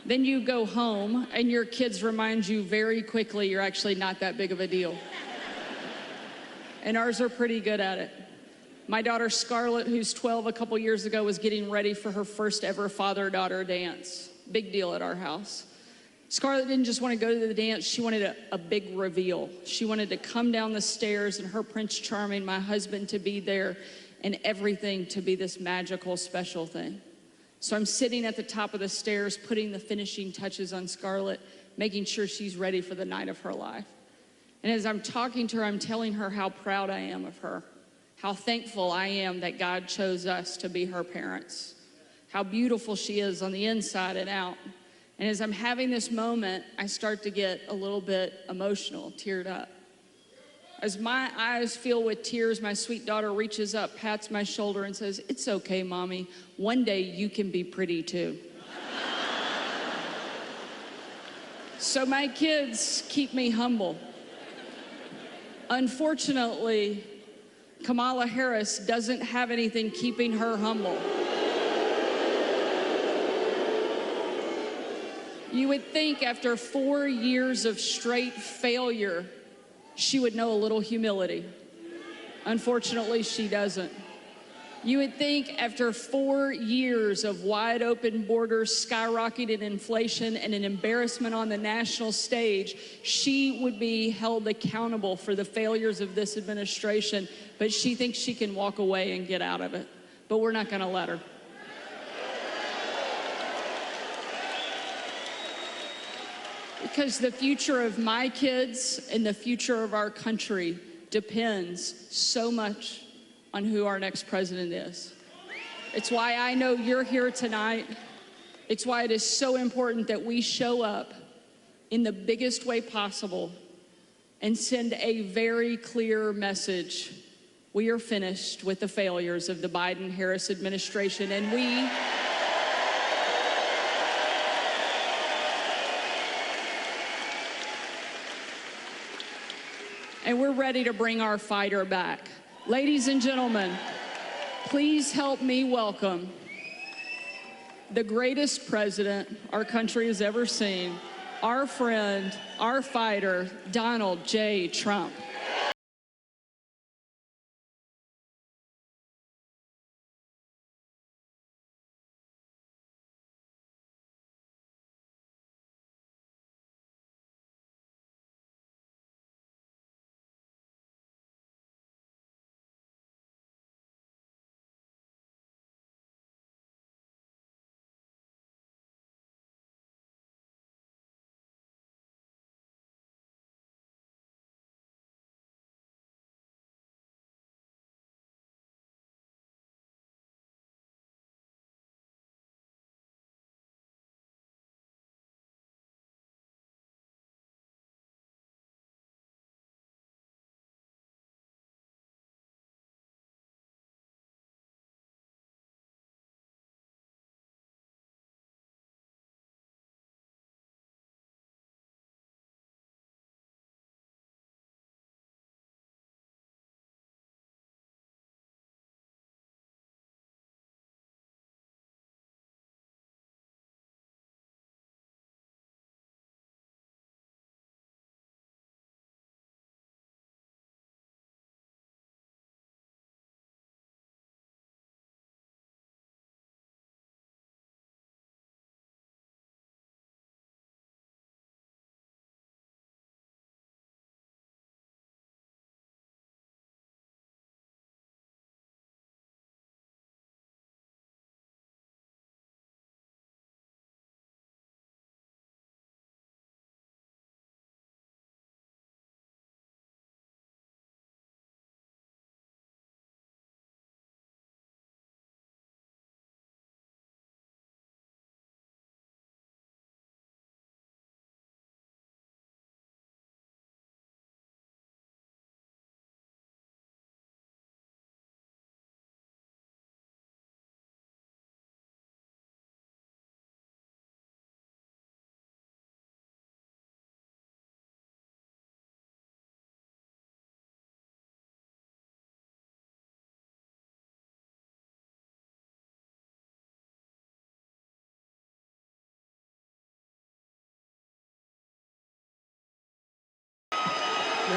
Then you go home and your kids remind you very quickly you're actually not that big of a deal. And ours are pretty good at it. My daughter Scarlett, who's 12, a couple years ago was getting ready for her first ever father-daughter dance. Big deal at our house. Scarlett didn't just want to go to the dance, she wanted a big reveal. She wanted to come down the stairs and her Prince Charming, my husband, to be there and everything to be this magical, special thing. So I'm sitting at the top of the stairs, putting the finishing touches on Scarlett, making sure she's ready for the night of her life. And as I'm talking to her, I'm telling her how proud I am of her, how thankful I am that God chose us to be her parents, how beautiful she is on the inside and out. And as I'm having this moment, I start to get a little bit emotional, teared up. As my eyes fill with tears, my sweet daughter reaches up, pats my shoulder, and says, "It's okay, Mommy. One day you can be pretty too." So my kids keep me humble. Unfortunately, Kamala Harris doesn't have anything keeping her humble. You would think after 4 years of straight failure, she would know a little humility. Unfortunately, she doesn't. You would think after 4 years of wide open borders, skyrocketing inflation, and an embarrassment on the national stage, she would be held accountable for the failures of this administration, but she thinks she can walk away and get out of it. But we're not going to let her. Because the future of my kids and the future of our country depends so much on who our next president is. It's why I know you're here tonight. It's why it is so important that we show up in the biggest way possible and send a very clear message. We are finished with the failures of the Biden-Harris administration, and we're ready to bring our fighter back. Ladies and gentlemen, please help me welcome the greatest president our country has ever seen, our friend, our fighter, Donald J. Trump.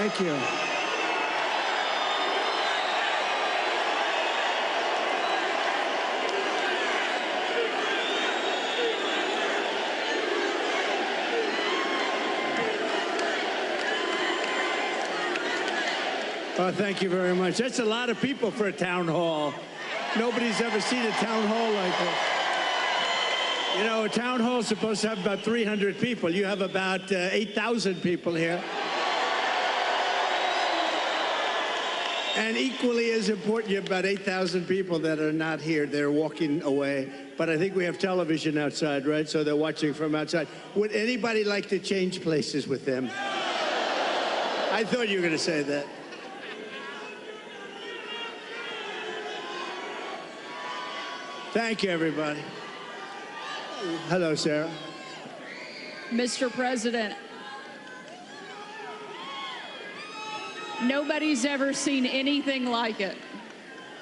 Thank you. Oh, thank you very much. That's a lot of people for a town hall. Nobody's ever seen a town hall like this. You know, a town hall is supposed to have about 300 people. You have about 8,000 people here. And equally as important, you have about 8,000 people that are not here. They're walking away. But I think we have television outside, right? So they're watching from outside. Would anybody like to change places with them? I thought you were going to say that. Thank you, everybody. Hello, Sarah. Mr. President, nobody's ever seen anything like it.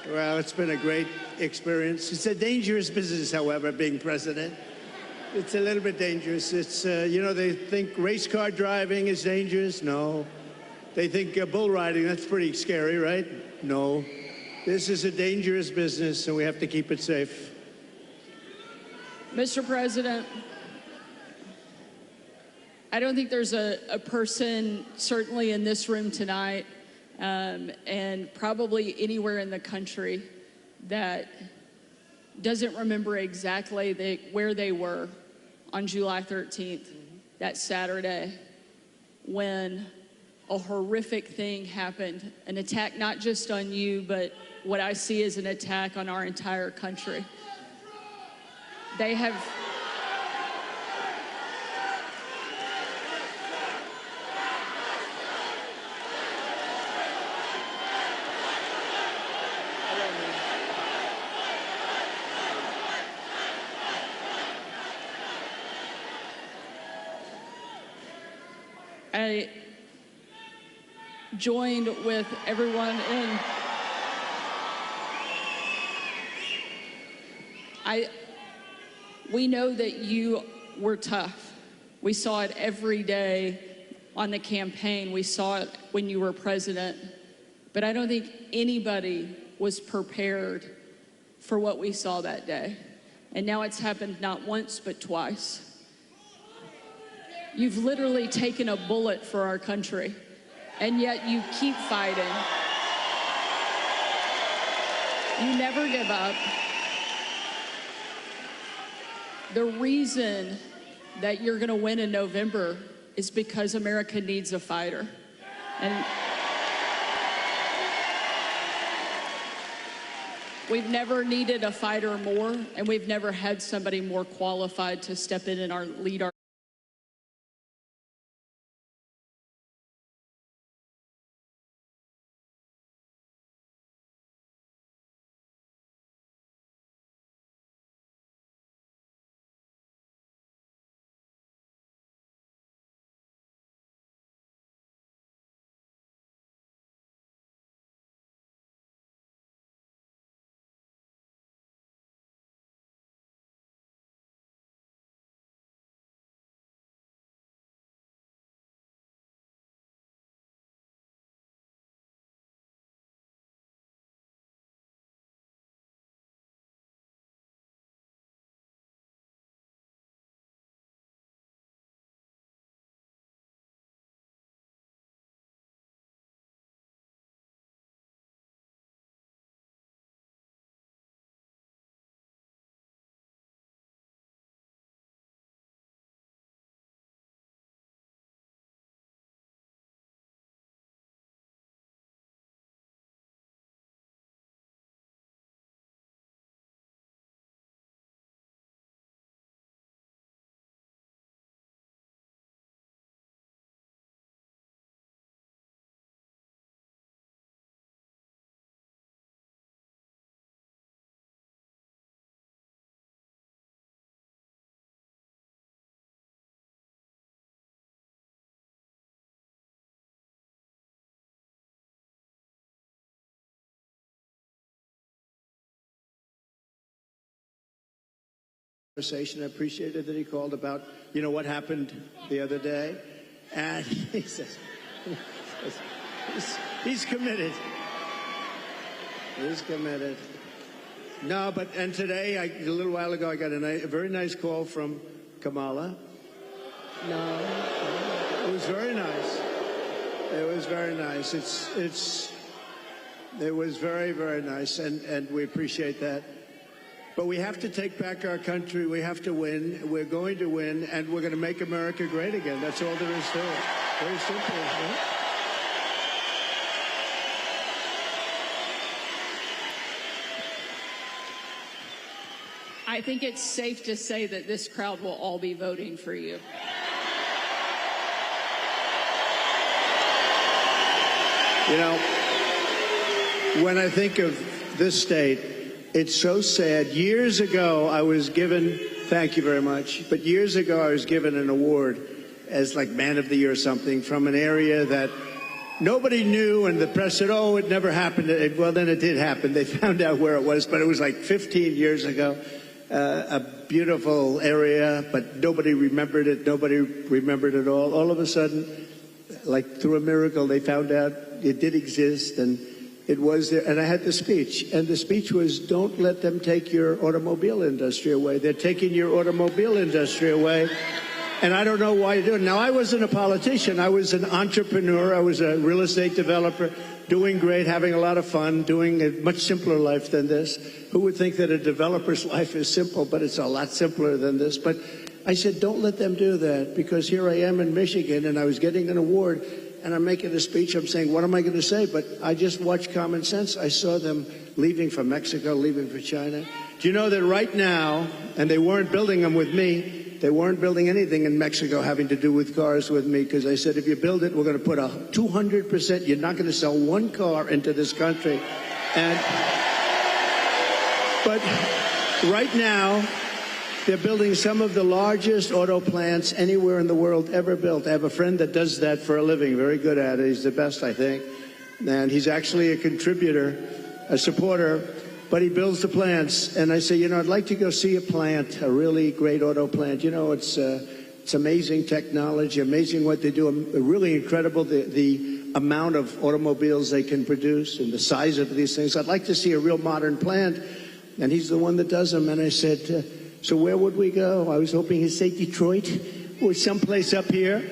Well, it's been a great experience. It's a dangerous business, however, being president. It's a little bit dangerous. It's, you know, they think race car driving is dangerous. No. They think bull riding, that's pretty scary, right? No. This is a dangerous business, and we have to keep it safe. Mr. President, I don't think there's a person, certainly in this room tonight, and probably anywhere in the country, that doesn't remember exactly where they were on July 13th, that Saturday, when a horrific thing happened, an attack not just on you, but what I see as an attack on our entire country. They have... I joined with everyone in... We know that you were tough. We saw it every day on the campaign. We saw it when you were president. But I don't think anybody was prepared for what we saw that day. And now it's happened not once, but twice. You've literally taken a bullet for our country, and yet you keep fighting. You never give up. The reason that you're going to win in November is because America needs a fighter. And we've never needed a fighter more, and we've never had somebody more qualified to step in and lead our conversation. I appreciated that he called about, you know, what happened the other day. And he says, He's committed. He's committed. No, and today, a little while ago, I got a very nice call from Kamala. No, it was very nice. It was very nice. It was very, very nice, and we appreciate that. But we have to take back our country. We have to win. We're going to win, and we're going to make America great again. That's all there is to it. Very simple, right? I think it's safe to say that this crowd will all be voting for you. You know, when I think of this state, it's so sad. Years ago, I was given, thank you very much, but years ago I was given an award as like Man of the Year or something from an area that nobody knew, and the press said, oh, it never happened. Well, then it did happen. They found out where it was, but it was like 15 years ago. A beautiful area, but nobody remembered it. Nobody remembered it all. All of a sudden, like through a miracle, they found out it did exist, and it was there. And I had the speech, and the speech was, don't let them take your automobile industry away. They're taking your automobile industry away, and I don't know why you do it. Now, I wasn't a politician. I was an entrepreneur. I was a real estate developer, doing great, having a lot of fun, doing a much simpler life than this. Who would think that a developer's life is simple, but it's a lot simpler than this. But I said, don't let them do that, because here I am in Michigan, and I was getting an award, and I'm making a speech. I'm saying, what am I going to say? But I just watched Common Sense. I saw them leaving for Mexico, leaving for China. Do you know that right now, and they weren't building them with me, they weren't building anything in Mexico having to do with cars with me, because I said, if you build it, we're going to put 200%. You're not going to sell one car into this country. But right now, they're building some of the largest auto plants anywhere in the world ever built. I have a friend that does that for a living, very good at it. He's the best, I think. And he's actually a contributor, a supporter, but he builds the plants. And I say, you know, I'd like to go see a plant, a really great auto plant. You know, it's amazing technology, amazing what they do, really incredible, the amount of automobiles they can produce and the size of these things. I'd like to see a real modern plant. And he's the one that does them. And I said, so where would we go? I was hoping he'd say Detroit or someplace up here.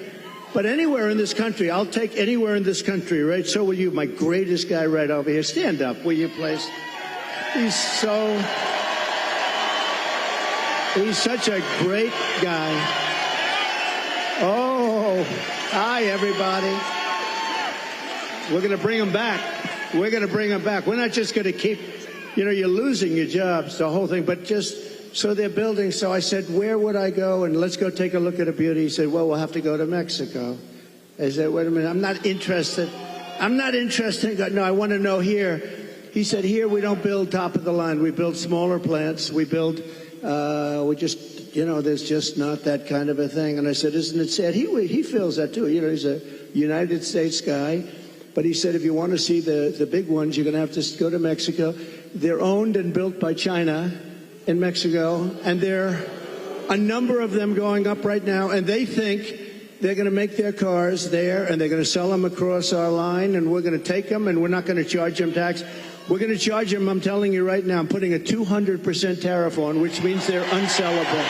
But anywhere in this country, I'll take anywhere in this country, right? So will you, my greatest guy right over here. Stand up, will you, please? He's such a great guy. Oh, hi, everybody. We're going to bring him back. We're going to bring him back. We're not just going to keep, you know, you're losing your jobs, the whole thing, but just, so they're building. So I said, where would I go? And let's go take a look at a beauty. He said, well, we'll have to go to Mexico. I said, wait a minute, I'm not interested. No, I want to know here. He said, here we don't build top of the line. We build smaller plants. We build, we just, you know, there's just not that kind of a thing. And I said, isn't it sad? He feels that too. You know, he's a United States guy. But he said, if you want to see the big ones, you're going to have to go to Mexico. They're owned and built by China in Mexico, and there are a number of them going up right now, and they think they're going to make their cars there, and they're going to sell them across our line, and we're going to take them, and we're not going to charge them tax. We're going to charge them, I'm telling you right now, I'm putting a 200% tariff on, which means they're unsellable.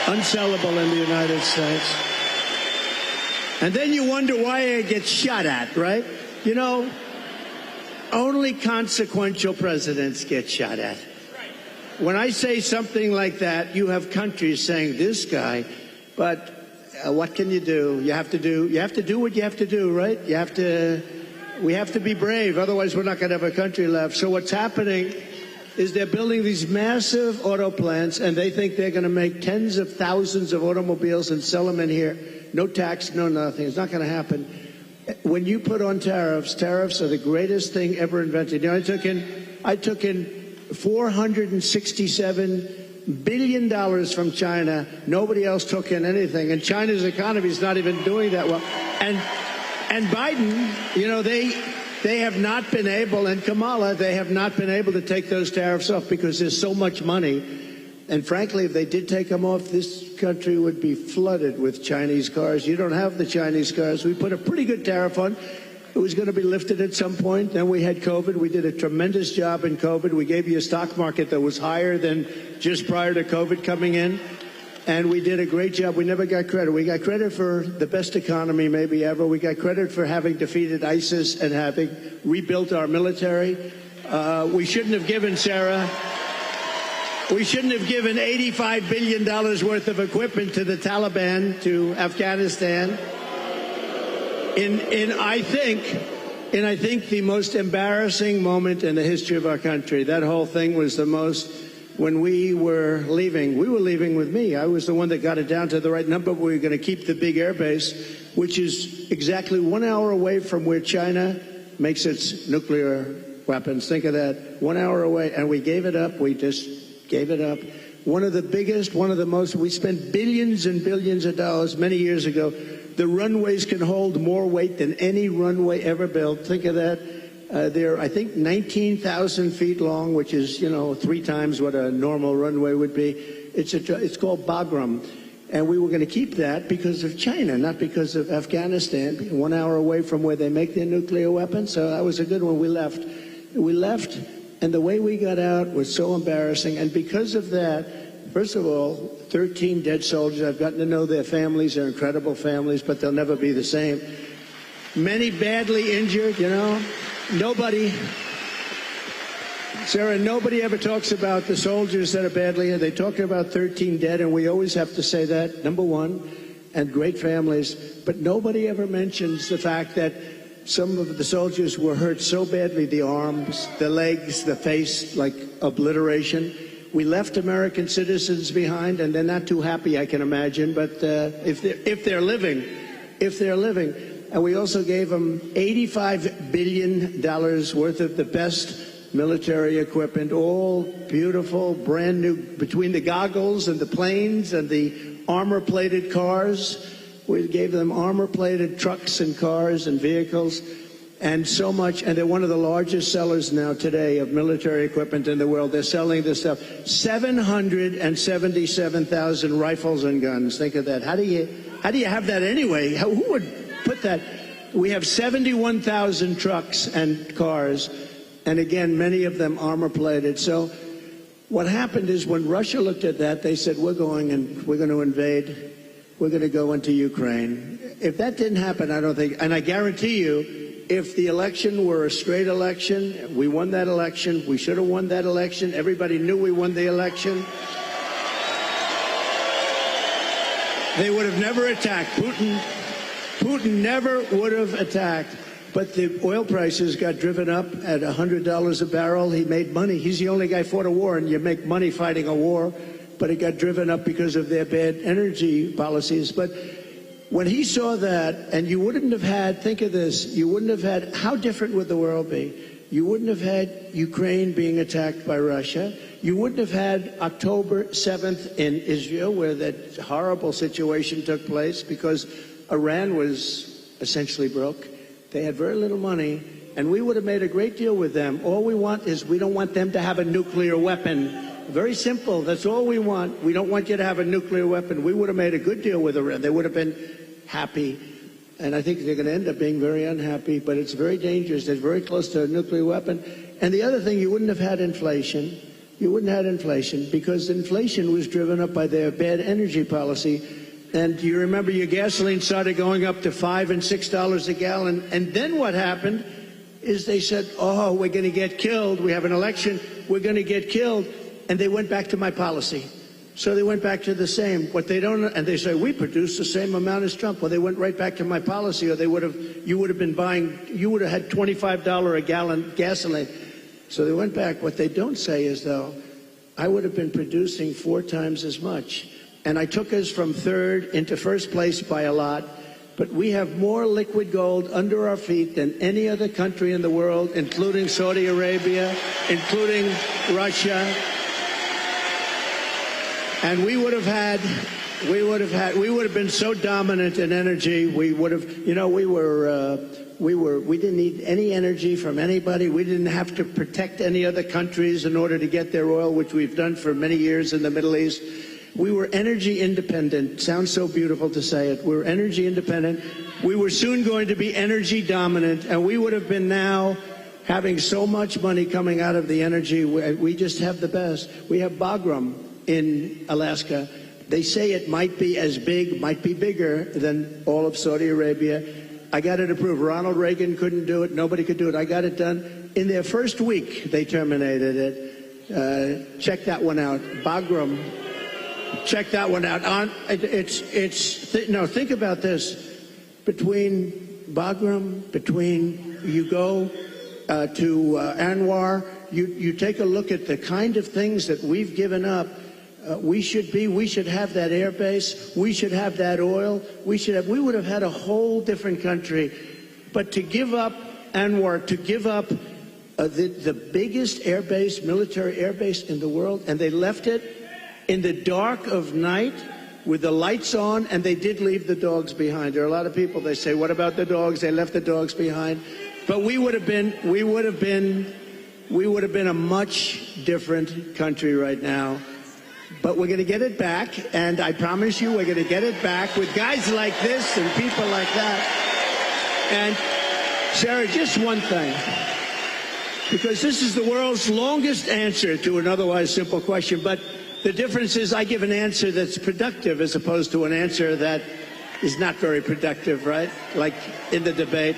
Unsellable in the United States. And then you wonder why it gets shot at, right? You know, only consequential presidents get shot at. When I say something like that, you have countries saying, this guy, but what can you do? You have to do what you have to do, right? We have to be brave, otherwise we're not going to have a country left. So what's happening is they're building these massive auto plants, and they think they're going to make tens of thousands of automobiles and sell them in here. No tax, no nothing. It's not going to happen. When you put on tariffs are the greatest thing ever invented. You know, I took in $467 billion from China. Nobody else took in anything. And China's economy is not even doing that well. And Biden, you know, they have not been able, and Kamala, they have not been able to take those tariffs off because there's so much money. And frankly, if they did take them off, this country would be flooded with Chinese cars. You don't have the Chinese cars. We put a pretty good tariff on. It was going to be lifted at some point. Then we had COVID. We did a tremendous job in COVID. We gave you a stock market that was higher than just prior to COVID coming in. And we did a great job. We never got credit. We got credit for the best economy maybe ever. We got credit for having defeated ISIS and having rebuilt our military. We shouldn't have given, Sarah, we shouldn't have given $85 billion worth of equipment to the Taliban, to Afghanistan. In I think the most embarrassing moment in the history of our country. That whole thing was the most, when we were leaving with me. I was the one that got it down to the right number. We were going to keep the big air base, which is exactly 1 hour away from where China makes its nuclear weapons. Think of that, 1 hour away. And we gave it up. We just gave it up. One of the biggest, one of the most, we spent billions and billions of dollars many years ago. The runways can hold more weight than any runway ever built. Think of that. They're, I think, 19,000 feet long, which is, 3 times what a normal runway would be. It's called Bagram. And we were going to keep that because of China, not because of Afghanistan, 1 hour away from where they make their nuclear weapons. So that was a good one. We left, and the way we got out was so embarrassing. And because of that, first of all, 13 dead soldiers. I've gotten to know their families. They're incredible families, but they'll never be the same. Many badly injured, Nobody, Sarah, nobody ever talks about the soldiers that are badly injured. They talk about 13 dead, and we always have to say that, number one, and great families. But nobody ever mentions the fact that some of the soldiers were hurt so badly, the arms, the legs, the face, like obliteration. We left American citizens behind, and they're not too happy, I can imagine. But if they're living, and we also gave them $85 billion worth of the best military equipment, all beautiful, brand new, between the goggles and the planes and the armor-plated cars. We gave them armor-plated trucks and cars and vehicles. And so much, and they're one of the largest sellers now today of military equipment in the world. They're selling this stuff. 777,000 rifles and guns. Think of that. How do you have that anyway? Who would put that? We have 71,000 trucks and cars, and again, many of them armor-plated. So what happened is when Russia looked at that, they said, we're going to invade. We're going to go into Ukraine. If that didn't happen, I don't think, and I guarantee you, if the election were a straight election, we won that election, we should have won that election, everybody knew we won the election, they would have never attacked. Putin never would have attacked. But the oil prices got driven up at $100 a barrel. He made money. He's the only guy who fought a war, and you make money fighting a war. But it got driven up because of their bad energy policies. But when he saw that, and you wouldn't have had, think of this, you wouldn't have had, how different would the world be? You wouldn't have had Ukraine being attacked by Russia. You wouldn't have had October 7th in Israel, where that horrible situation took place because Iran was essentially broke. They had very little money, and we would have made a great deal with them. All we want is we don't want them to have a nuclear weapon. Very simple. That's all we want. We don't want you to have a nuclear weapon. We would have made a good deal with Iran. They would have been happy. And I think they're going to end up being very unhappy, but it's very dangerous. They're very close to a nuclear weapon. And the other thing, you wouldn't have had inflation. You wouldn't have had inflation because inflation was driven up by their bad energy policy. And you remember your gasoline started going up to $5 and $6 a gallon. And then what happened is they said, oh, we're going to get killed. We have an election. We're going to get killed. And they went back to my policy. So they went back to the same. What they don't, and they say, we produce the same amount as Trump. Well, they went right back to my policy, or you would have been buying, you would have had $25 a gallon gasoline. So they went back. What they don't say is, though, I would have been producing 4 times as much. And I took us from third into first place by a lot. But we have more liquid gold under our feet than any other country in the world, including Saudi Arabia, including Russia. And we would have been so dominant in energy. We would have, we didn't need any energy from anybody. We didn't have to protect any other countries in order to get their oil, which we've done for many years in the Middle East. We were energy independent. Sounds so beautiful to say it. We were energy independent. We were soon going to be energy dominant, and we would have been now having so much money coming out of the energy. We just have the best. We have Bagram in Alaska. They say it might be as big, might be bigger than all of Saudi Arabia. I got it approved. Ronald Reagan couldn't do it. Nobody could do it. I got it done. In their first week, they terminated it. Check that one out. Bagram. Check that one out. Think about this. Between Bagram, between you go to Anwar, you take a look at the kind of things that we've given up. We should have that air base. We should have that oil. We would have had a whole different country. But to give up Anwar, to give up the biggest air base, military air base in the world, and they left it in the dark of night with the lights on, and they did leave the dogs behind. There are a lot of people, they say, what about the dogs? They left the dogs behind. But we would have been a much different country right now. But we're going to get it back, and I promise you we're going to get it back with guys like this and people like that. And, Sarah, just one thing, because this is the world's longest answer to an otherwise simple question, but the difference is I give an answer that's productive as opposed to an answer that is not very productive, right? Like in the debate.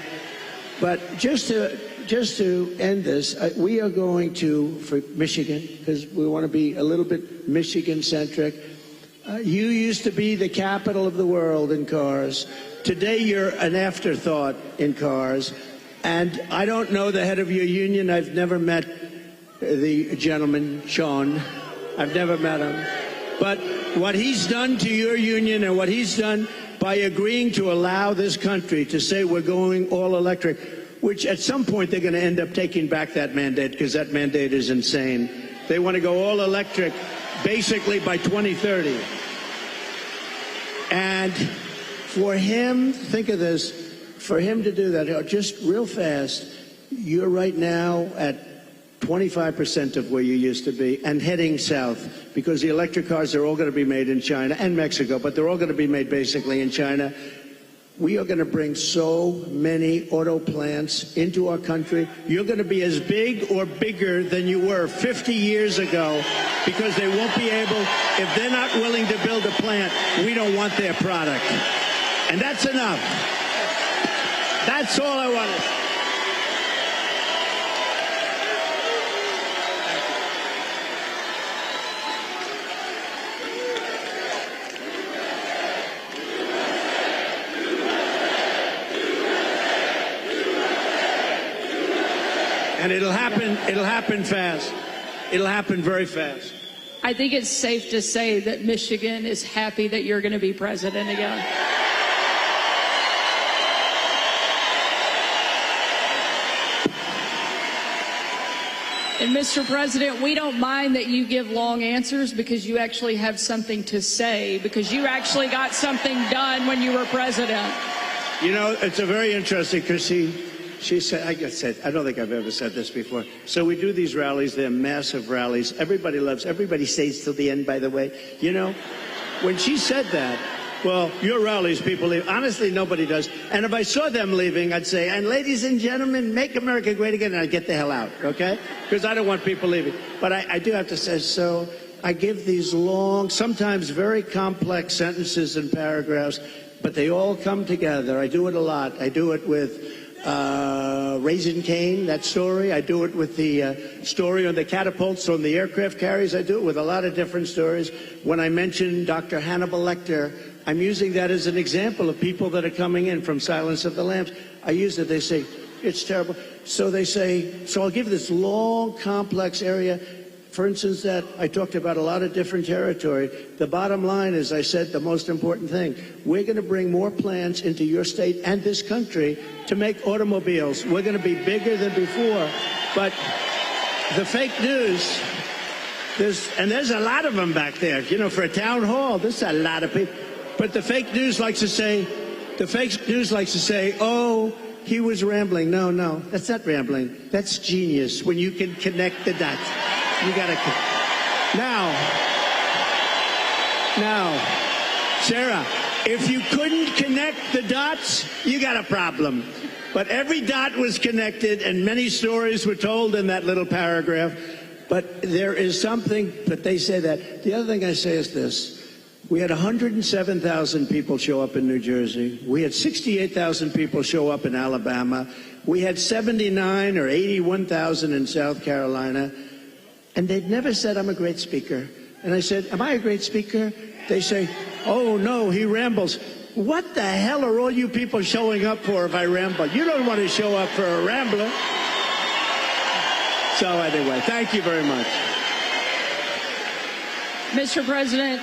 But just to end this, we are going to, for Michigan, because we want to be a little bit Michigan-centric. You used to be the capital of the world in cars. Today you're an afterthought in cars. And I don't know the head of your union. I've never met the gentleman, Sean. I've never met him. But what he's done to your union and what he's done by agreeing to allow this country to say we're going all electric, which at some point they're going to end up taking back that mandate because that mandate is insane. They want to go all electric basically by 2030. And for him, think of this, for him to do that, just real fast, you're right now at 25% of where you used to be and heading south because the electric cars are all going to be made in China and Mexico, but they're all going to be made basically in China. We are going to bring so many auto plants into our country. You're going to be as big or bigger than you were 50 years ago because they won't be able, if they're not willing to build a plant, we don't want their product. And that's enough. That's all I wanted. And it'll happen fast. It'll happen very fast. I think it's safe to say that Michigan is happy that you're going to be president again. And Mr. President, we don't mind that you give long answers because you actually have something to say, because you actually got something done when you were president. You know, it's a very interesting, because she said, I don't think I've ever said this before. So we do these rallies. They're massive rallies. Everybody stays till the end, by the way. You know, when she said that, well, your rallies, people leave. Honestly, nobody does. And if I saw them leaving, I'd say, and ladies and gentlemen, make America great again, and I'd get the hell out, okay? Because I don't want people leaving. But I do have to say, so I give these long, sometimes very complex sentences and paragraphs, but they all come together. I do it a lot. I do it with Raising Cane, that story. I do it with the story on the catapults on the aircraft carriers. I do it with a lot of different stories. When I mention Dr. Hannibal Lecter, I'm using that as an example of people that are coming in from Silence of the Lambs. I use it. They say, it's terrible. So they say, so I'll give this long, complex area. For instance, that I talked about a lot of different territory. The bottom line is, I said, the most important thing. We're going to bring more plants into your state and this country to make automobiles. We're going to be bigger than before. But the fake news, there's a lot of them back there. You know, for a town hall, there's a lot of people. But the fake news likes to say, oh, he was rambling. No, that's not rambling. That's genius when you can connect the dots. You got to. Now, Now, Sarah, if you couldn't connect the dots, you got a problem. But every dot was connected, and many stories were told in that little paragraph. But there is something, but they say that. The other thing I say is this. We had 107,000 people show up in New Jersey. We had 68,000 people show up in Alabama. We had 79 or 81,000 in South Carolina. And they'd never said, I'm a great speaker. And I said, am I a great speaker? They say, oh, no, he rambles. What the hell are all you people showing up for if I ramble? You don't want to show up for a rambler. So anyway, thank you very much. Mr. President,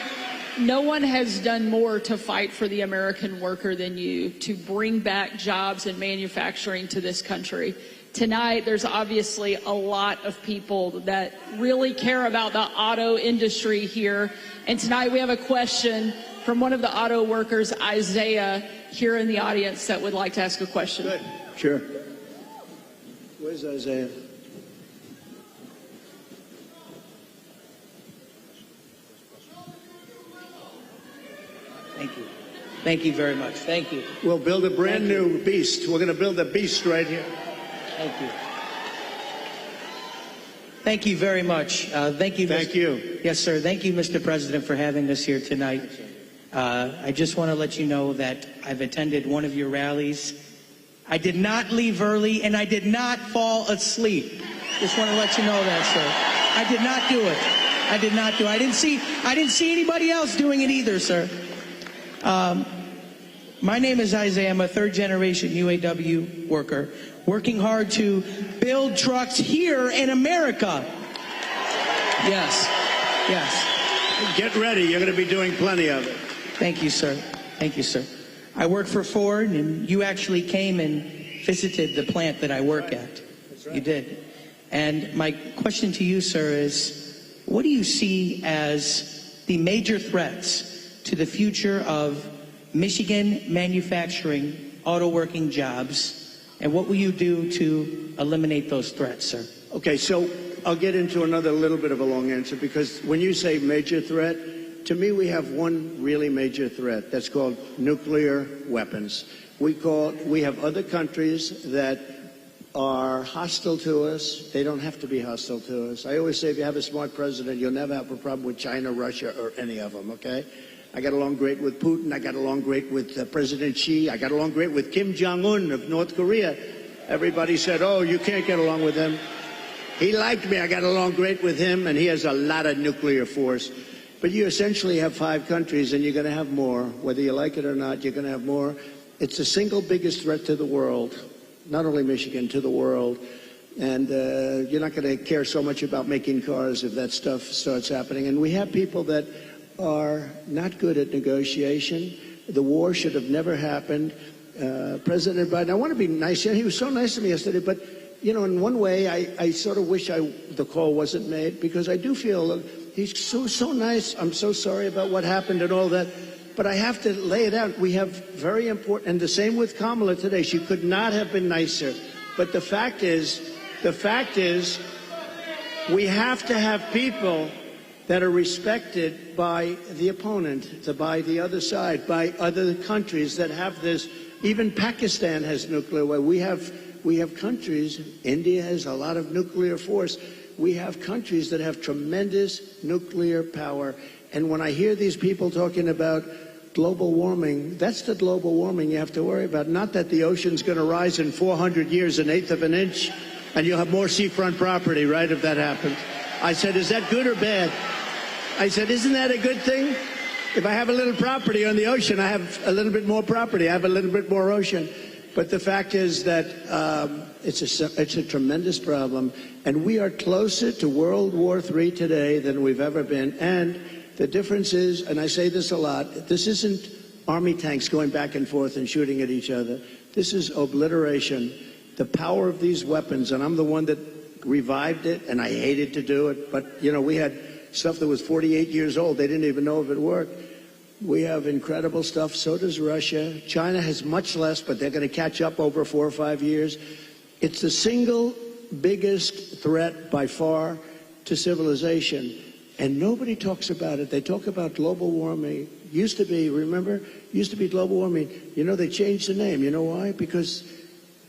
no one has done more to fight for the American worker than you, to bring back jobs and manufacturing to this country. Tonight, there's obviously a lot of people that really care about the auto industry here. And tonight we have a question from one of the auto workers, Isaiah, here in the audience that would like to ask a question. Good. Sure. Where's Isaiah? Thank you. Thank you very much. Thank you. We'll build a brand new beast. We're going to build a beast right here. Thank you. Thank you very much. Thank you. Thank you. Yes, sir. Thank you, Mr. President, for having us here tonight. I just want to let you know that I've attended one of your rallies. I did not leave early, and I did not fall asleep. Just want to let you know that, sir. I did not do it. I did not do it. I didn't see anybody else doing it either, sir. My name is Isaiah. I'm a third-generation UAW worker, working hard to build trucks here in America. Yes, yes. Get ready. You're going to be doing plenty of it. Thank you, sir. Thank you, sir. I work for Ford, and you actually came and visited the plant that I work at. That's right. You did. And my question to you, sir, is what do you see as the major threats to the future of Michigan manufacturing auto working jobs, and what will you do to eliminate those threats, sir? Okay, so I'll get into another little bit of a long answer, because when you say major threat, to me we have one really major threat. That's called nuclear weapons. We have other countries that are hostile to us. They don't have to be hostile to us. I always say if you have a smart president, you'll never have a problem with China, Russia, or any of them, okay? I got along great with Putin. I got along great with President Xi. I got along great with Kim Jong-un of North Korea. Everybody said, oh, you can't get along with him. He liked me. I got along great with him, and he has a lot of nuclear force. But you essentially have 5 countries, and you're going to have more. Whether you like it or not, you're going to have more. It's the single biggest threat to the world, not only Michigan, to the world. And you're not going to care so much about making cars if that stuff starts happening. And we have people that are not good at negotiation. The war should have never happened. President Biden, I want to be nice. He was so nice to me yesterday, but, you know, in one way, I sort of wish the call wasn't made, because I do feel he's so nice. I'm so sorry about what happened and all that, but I have to lay it out. We have very important, and the same with Kamala today. She could not have been nicer. But the fact is, we have to have people that are respected by the opponent, by the other side, by other countries that have this. Even Pakistan has nuclear weapons. We have countries, India has a lot of nuclear force. We have countries that have tremendous nuclear power. And when I hear these people talking about global warming, that's the global warming you have to worry about. Not that the ocean's going to rise in 400 years, 1/8 of an inch, and you'll have more seafront property, right, if that happens. I said, is that good or bad? I said, isn't that a good thing? If I have a little property on the ocean, I have a little bit more property. I have a little bit more ocean. But the fact is that it's a tremendous problem. And we are closer to World War III today than we've ever been. And the difference is, and I say this a lot, this isn't Army tanks going back and forth and shooting at each other. This is obliteration. The power of these weapons, and I'm the one that revived it, and I hated to do it. But, you know, we had stuff that was 48 years old. They didn't even know if it worked. We have incredible stuff. So does Russia. China has much less, but they're going to catch up over 4 or 5 years. It's the single biggest threat by far to civilization. And nobody talks about it. They talk about global warming. Used to be, remember? Used to be global warming. You know, they changed the name. You know why? Because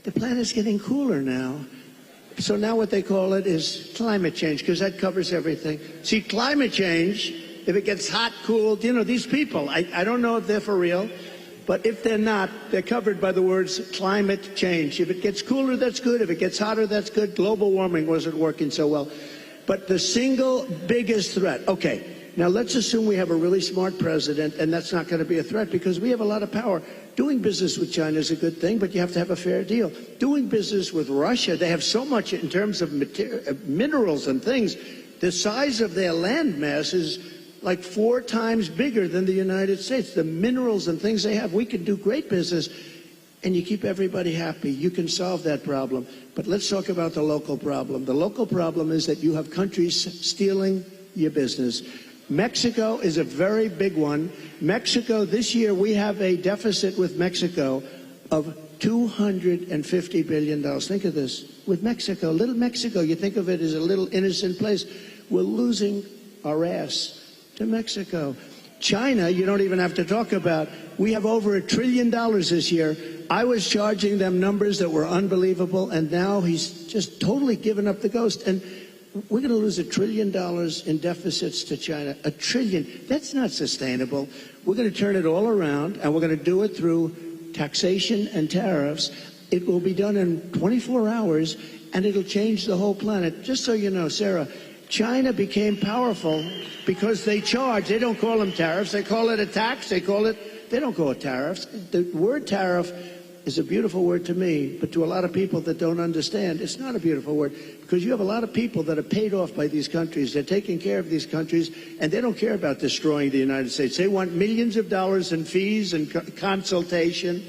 the planet's getting cooler now. So now what they call it is climate change, because that covers everything. See, climate change, if it gets hot, cool, you know, these people, I don't know if they're for real, but if they're not, they're covered by the words climate change. If it gets cooler, that's good. If it gets hotter, that's good. Global warming wasn't working so well. But the single biggest threat, okay, now let's assume we have a really smart president, and that's not going to be a threat because we have a lot of power. Doing business with China is a good thing, but you have to have a fair deal. Doing business with Russia, they have so much in terms of minerals and things. The size of their land mass is like 4 times bigger than the United States. The minerals and things they have, we can do great business, and you keep everybody happy. You can solve that problem. But let's talk about the local problem. The local problem is that you have countries stealing your business. Mexico is a very big one. Mexico, this year, we have a deficit with Mexico of $250 billion. Think of this. With Mexico, little Mexico, you think of it as a little innocent place. We're losing our ass to Mexico. China, you don't even have to talk about. We have over $1 trillion this year. I was charging them numbers that were unbelievable, and now he's just totally given up the ghost. And we're going to lose $1 trillion in deficits to China. $1 trillion. That's not sustainable. We're going to turn it all around, and we're going to do it through taxation and tariffs. It will be done in 24 hours, and it'll change the whole planet. Just so you know, Sarah, China became powerful because they charge. They don't call them tariffs. They call it a tax. They don't call it tariffs. The word tariff is a beautiful word to me, but to a lot of people that don't understand, it's not a beautiful word because you have a lot of people that are paid off by these countries. They're taking care of these countries, and they don't care about destroying the United States. They want millions of dollars in fees and consultation,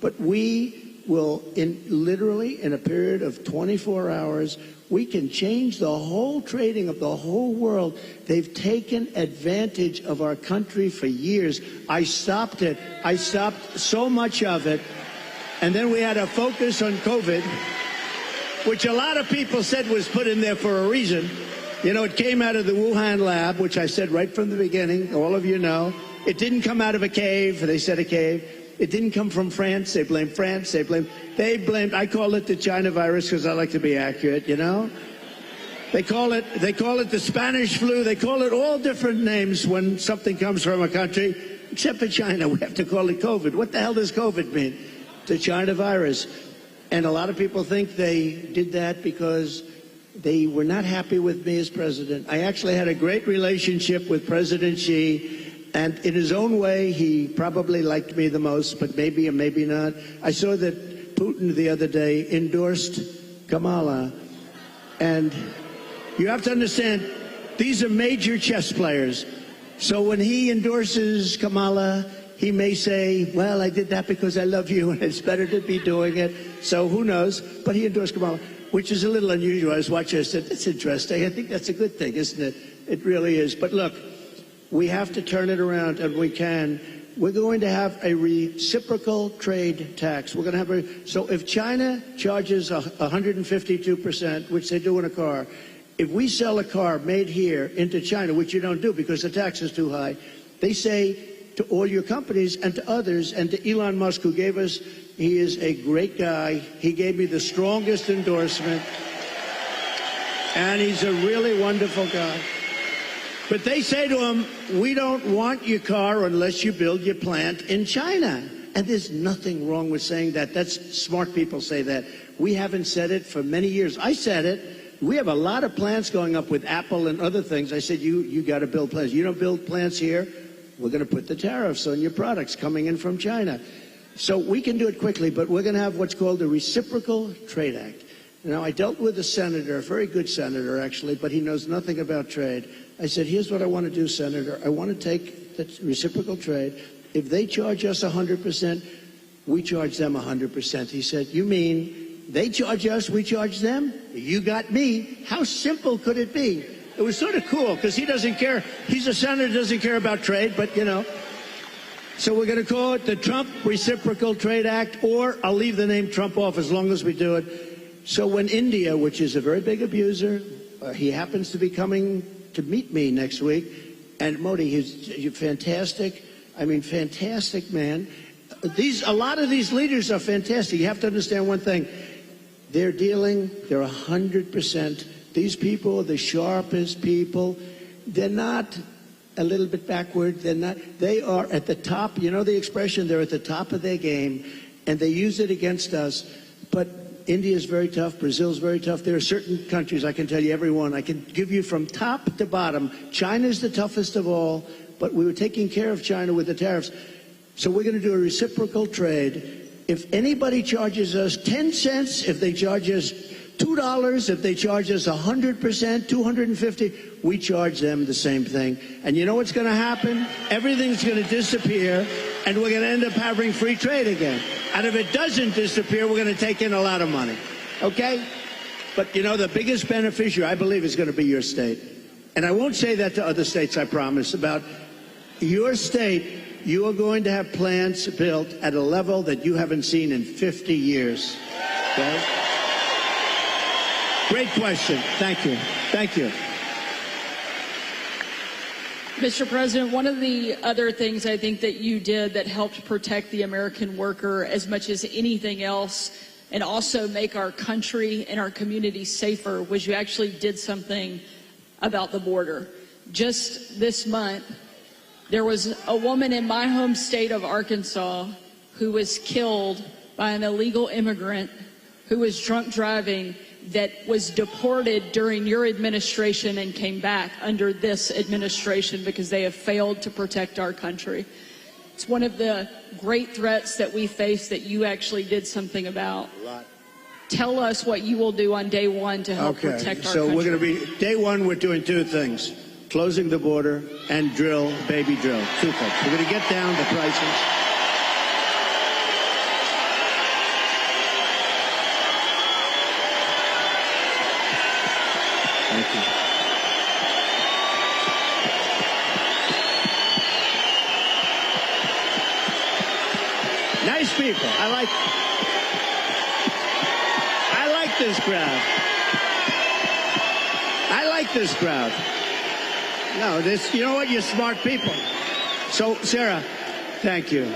but we will, literally in a period of 24 hours, we can change the whole trading of the whole world. They've taken advantage of our country for years. I stopped it. I stopped so much of it. And then we had a focus on COVID, which a lot of people said was put in there for a reason. You know, it came out of the Wuhan lab, which I said right from the beginning. All of you know. It didn't come out of a cave. They said a cave. It didn't come from France. They blamed France. They blamed, I call it the China virus because I like to be accurate, you know. They call it the Spanish flu. They call it all different names when something comes from a country, except for China. We have to call it COVID. What the hell does COVID mean? The China virus. And a lot of people think they did that because they were not happy with me as president. I actually had a great relationship with President Xi. And in his own way, he probably liked me the most, but maybe or maybe not. I saw that Putin the other day endorsed Kamala. And you have to understand, these are major chess players. So when he endorses Kamala, he may say, well, I did that because I love you, and it's better to be doing it. So who knows? But he endorsed Kamala, which is a little unusual. I was watching, I said, that's interesting. I think that's a good thing, isn't it? It really is. But look, we have to turn it around, and we can. We're going to have a reciprocal trade tax. We're going to have so if China charges 152%, which they do in a car, if we sell a car made here into China, which you don't do because the tax is too high, they say to all your companies and to others and to Elon Musk, who gave us, he is a great guy. He gave me the strongest endorsement, and he's a really wonderful guy. But they say to him, we don't want your car unless you build your plant in China. And there's nothing wrong with saying that. That's smart people say that. We haven't said it for many years. I said it. We have a lot of plants going up with Apple and other things. I said, you got to build plants. You don't build plants here, we're going to put the tariffs on your products coming in from China. So we can do it quickly, but we're going to have what's called the Reciprocal Trade Act. Now, I dealt with a senator, a very good senator, actually, but he knows nothing about trade. I said, here's what I want to do, Senator. I want to take the reciprocal trade. If they charge us 100%, we charge them 100%. He said, you mean they charge us, we charge them? You got me. How simple could it be? It was sort of cool because he doesn't care. He's a senator, doesn't care about trade, but, you know. So we're going to call it the Trump Reciprocal Trade Act, or I'll leave the name Trump off as long as we do it. So when India, which is a very big abuser, he happens to be coming to meet me next week. And Modi, he's fantastic. I mean, fantastic man. A lot of these leaders are fantastic. You have to understand one thing. They're 100%. These people are the sharpest people. They're not a little bit backward. They are at the top. You know the expression, they're at the top of their game, and they use it against us. But India is very tough. Brazil is very tough. There are certain countries, I can tell you every one. I can give you from top to bottom. China is the toughest of all, but we were taking care of China with the tariffs. So we're going to do a reciprocal trade. If anybody charges us 10 cents, if they charge us $2, if they charge us 100%, 250, we charge them the same thing. And you know what's going to happen? Everything's going to disappear, and we're going to end up having free trade again. And if it doesn't disappear, we're going to take in a lot of money. Okay? But, you know, the biggest beneficiary, I believe, is going to be your state. And I won't say that to other states, I promise. About your state, you are going to have plants built at a level that you haven't seen in 50 years. Okay? Great question. Thank you. Thank you. Mr. President, one of the other things I think that you did that helped protect the American worker as much as anything else, and also make our country and our communities safer, was you actually did something about the border. Just this month, there was a woman in my home state of Arkansas who was killed by an illegal immigrant who was drunk driving, that was deported during your administration and came back under this administration because they have failed to protect our country. It's one of the great threats that we face that you actually did something about. Tell us what you will do on day one to help protect our country. So we're going to be, day one, we're doing two things. Closing the border and drill, baby drill. Two things. We're going to get down the prices. Thank you. Nice people. I like this crowd. I like this crowd. No, this, you know what? You're smart people. So, Sarah, thank you.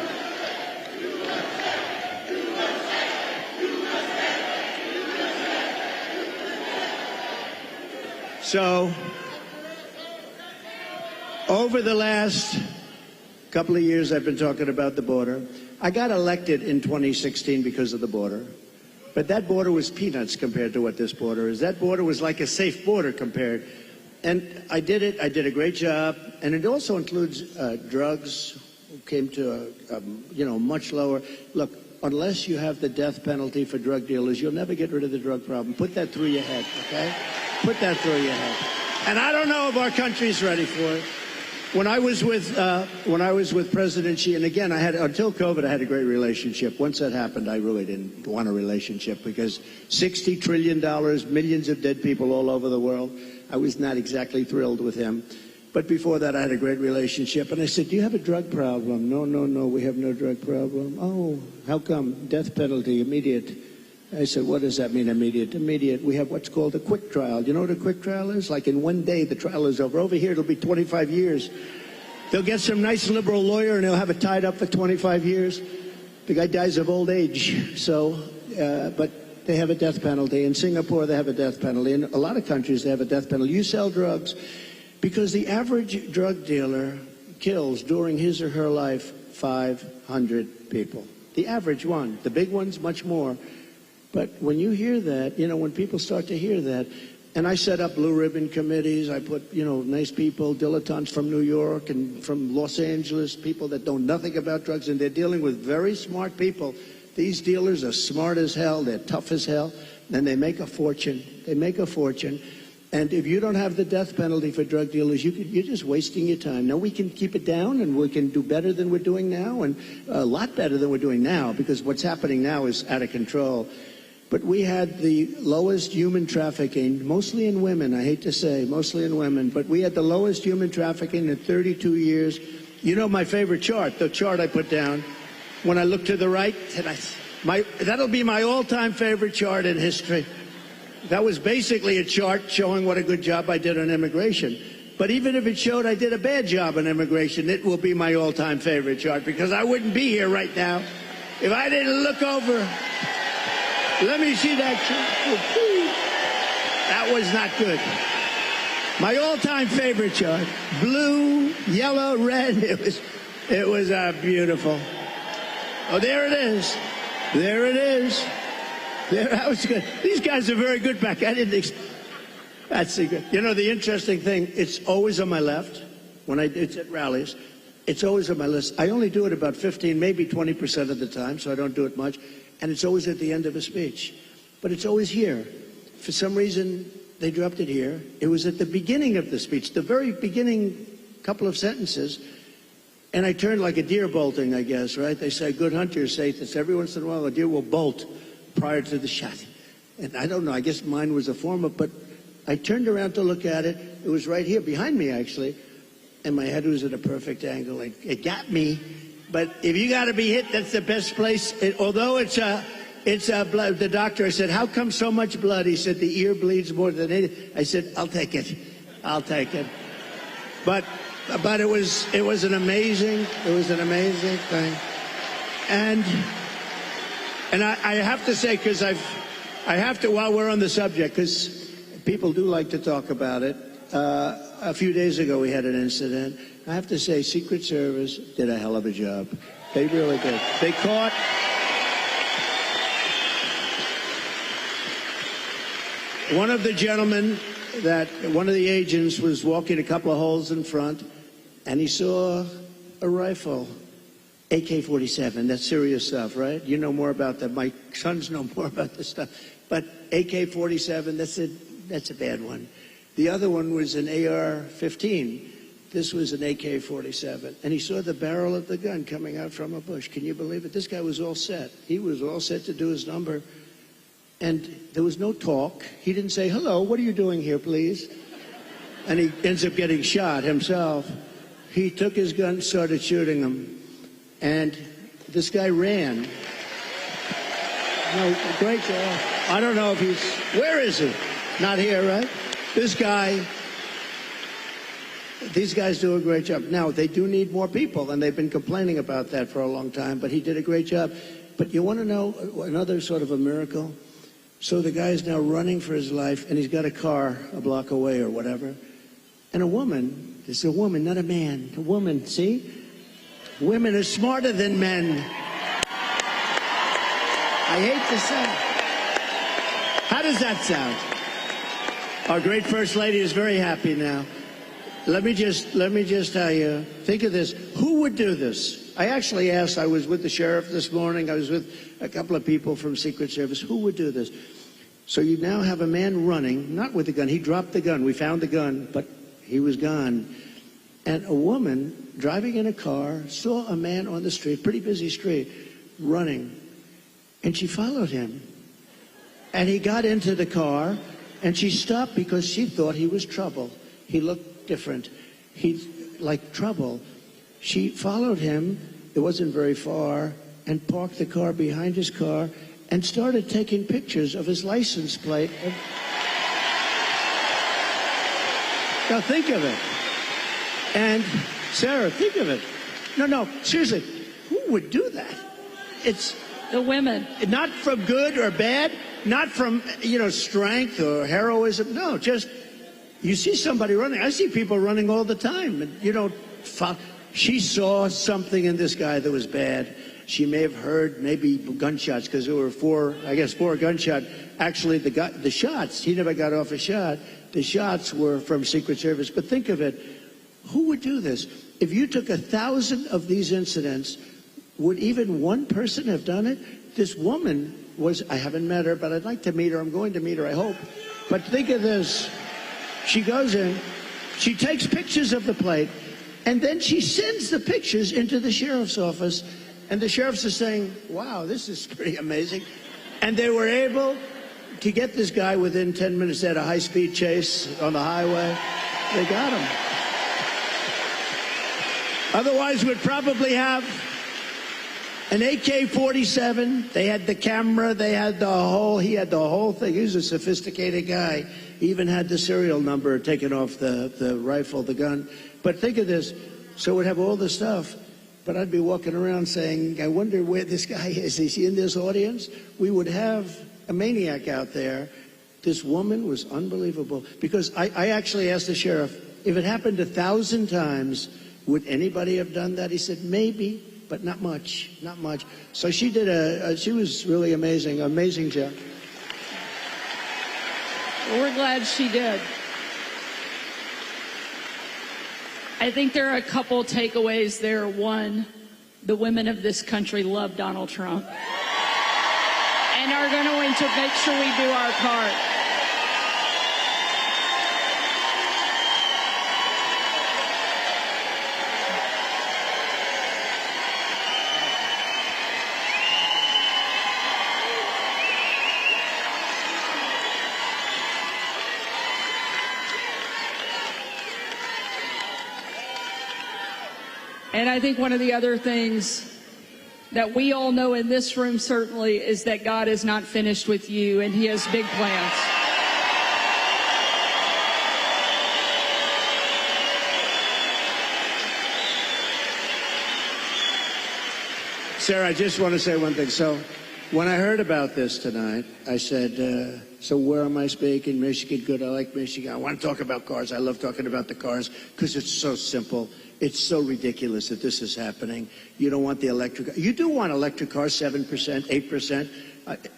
So, over the last couple of years, I've been talking about the border. I got elected in 2016 because of the border. But that border was peanuts compared to what this border is. That border was like a safe border compared. And I did it. I did a great job. And it also includes drugs, came to much lower. Look, unless you have the death penalty for drug dealers, you'll never get rid of the drug problem. Put that through your head, okay? Put that through your head. And I don't know if our country's ready for it. When I was with President Xi, and again, until COVID, I had a great relationship. Once that happened, I really didn't want a relationship because $60 trillion, millions of dead people all over the world. I was not exactly thrilled with him. But before that, I had a great relationship. And I said, do you have a drug problem? No, we have no drug problem. Oh, how come? Death penalty, immediate. I said, what does that mean, immediate? Immediate, we have what's called a quick trial. You know what a quick trial is? Like in one day, the trial is over. Over here, it'll be 25 years. They'll get some nice liberal lawyer, and they'll have it tied up for 25 years. The guy dies of old age. So, but they have a death penalty. In Singapore, they have a death penalty. In a lot of countries, they have a death penalty. You sell drugs because the average drug dealer kills during his or her life 500 people. The average one. The big ones, much more. But when you hear that, when people start to hear that, and I set up blue ribbon committees, I put, nice people, dilettantes from New York and from Los Angeles, people that know nothing about drugs, and they're dealing with very smart people. These dealers are smart as hell, they're tough as hell, and they make a fortune. They make a fortune. And if you don't have the death penalty for drug dealers, you're just wasting your time. Now, we can keep it down, and we can do better than we're doing now, and a lot better than we're doing now, because what's happening now is out of control. But we had the lowest human trafficking, mostly in women, I hate to say, mostly in women, but we had the lowest human trafficking in 32 years. You know my favorite chart, the chart I put down, when I look to the right, that'll be my all-time favorite chart in history. That was basically a chart showing what a good job I did on immigration. But even if it showed I did a bad job on immigration, it will be my all-time favorite chart, because I wouldn't be here right now if I didn't look over. Let me see that chart. That was not good. My all-time favorite chart. Blue, yellow, red. It was beautiful. Oh, there it is. There it is. There, that was good. These guys are very good back. That's the good. You know, the interesting thing, it's always on my left. It's at rallies. It's always on my list. I only do it about 15, maybe 20% of the time, so I don't do it much. And it's always at the end of a speech. But it's always here. For some reason, they dropped it here. It was at the beginning of the speech, the very beginning couple of sentences. And I turned like a deer bolting, I guess, right? They say good hunters say this. Every once in a while, a deer will bolt prior to the shot. And I don't know, I guess mine was a form of, but I turned around to look at it. It was right here, behind me, actually. And my head was at a perfect angle. It got me. But if you got to be hit, that's the best place. Although it's blood. The doctor, I said, how come so much blood? He said, the ear bleeds more than it. I said, I'll take it. I'll take it. But it was an amazing thing. And I have to say, because I have to, while we're on the subject, because people do like to talk about it. A few days ago, we had an incident. I have to say, Secret Service did a hell of a job. They really did. They caught one of the gentlemen one of the agents was walking a couple of holes in front, and he saw a rifle, AK-47. That's serious stuff, right? You know more about that. My sons know more about this stuff. But AK-47, that's a bad one. The other one was an AR-15. This was an AK-47. And he saw the barrel of the gun coming out from a bush. Can you believe it? This guy was all set. He was all set to do his number. And there was no talk. He didn't say, hello, what are you doing here, please? And he ends up getting shot himself. He took his gun, started shooting him. And this guy ran. No, great job. I don't know if he's, where is he? Not here, right? These guys do a great job. Now, they do need more people, and they've been complaining about that for a long time, but he did a great job. But you want to know another sort of a miracle? So the guy is now running for his life, and he's got a car a block away or whatever. And a woman, this is a woman, not a man, a woman, see? Women are smarter than men. I hate to say it. How does that sound? Our great First Lady is very happy now. Let me just tell you, think of this. Who would do this? I actually asked, I was with the sheriff this morning, I was with a couple of people from Secret Service, who would do this? So you now have a man running, not with a gun, he dropped the gun, we found the gun, but he was gone. And a woman driving in a car saw a man on the street, pretty busy street, running, and she followed him. And he got into the car, and she stopped because she thought he was trouble. He looked different. He like trouble. She followed him, it wasn't very far, and parked the car behind his car and started taking pictures of his license plate. Now think of it. And Sarah, think of it. No, seriously, who would do that? It's the women. Not from good or bad, not from, strength or heroism. No, just, you see somebody running. I see people running all the time. And you don't follow. She saw something in this guy that was bad. She may have heard maybe gunshots, because there were four gunshots. Actually, the shots, he never got off a shot. The shots were from Secret Service. But think of it. Who would do this? If you took 1,000 of these incidents, would even one person have done it? This woman was, I haven't met her, but I'd like to meet her. I'm going to meet her, I hope. But think of this. She goes in, she takes pictures of the plate, and then she sends the pictures into the sheriff's office. And the sheriffs are saying, wow, this is pretty amazing. And they were able to get this guy within 10 minutes. They had a high-speed chase on the highway. They got him. Otherwise, we'd probably have an AK-47. They had the camera. He had the whole thing. He was a sophisticated guy. He even had the serial number taken off the rifle, the gun. But think of this. So we'd have all the stuff, but I'd be walking around saying, I wonder where this guy is. Is he in this audience? We would have a maniac out there. This woman was unbelievable. Because I actually asked the sheriff, if it happened 1,000 times, would anybody have done that? He said, maybe, but not much, not much. So she did she was really amazing, amazing job. Well, we're glad she did. I think there are a couple takeaways there. One, the women of this country love Donald Trump and are going to make sure we do our part. And I think one of the other things that we all know in this room certainly is that God is not finished with you, and He has big plans. Sarah, I just want to say one thing. So when I heard about this tonight, I said, so where am I speaking? Michigan, good. I like Michigan. I want to talk about cars. I love talking about the cars because it's so simple. It's so ridiculous that this is happening. You don't want the electric. You do want electric cars, 7%, 8%.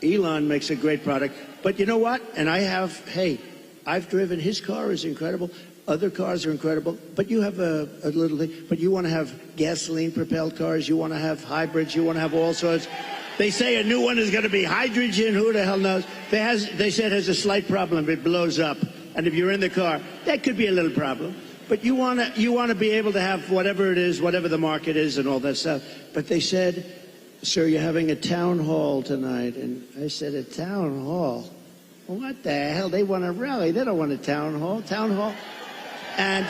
Elon makes a great product. But you know what? And I've driven. His car is incredible. Other cars are incredible. But you have a little thing. But you want to have gasoline-propelled cars. You want to have hybrids. You want to have all sorts. They say a new one is going to be hydrogen. Who the hell knows? They said it has a slight problem. It blows up. And if you're in the car, that could be a little problem. But you want to be able to have whatever it is, whatever the market is and all that stuff. But they said, sir, you're having a town hall tonight. And I said, a town hall? Well, what the hell? They want a rally. They don't want a town hall. Town hall? And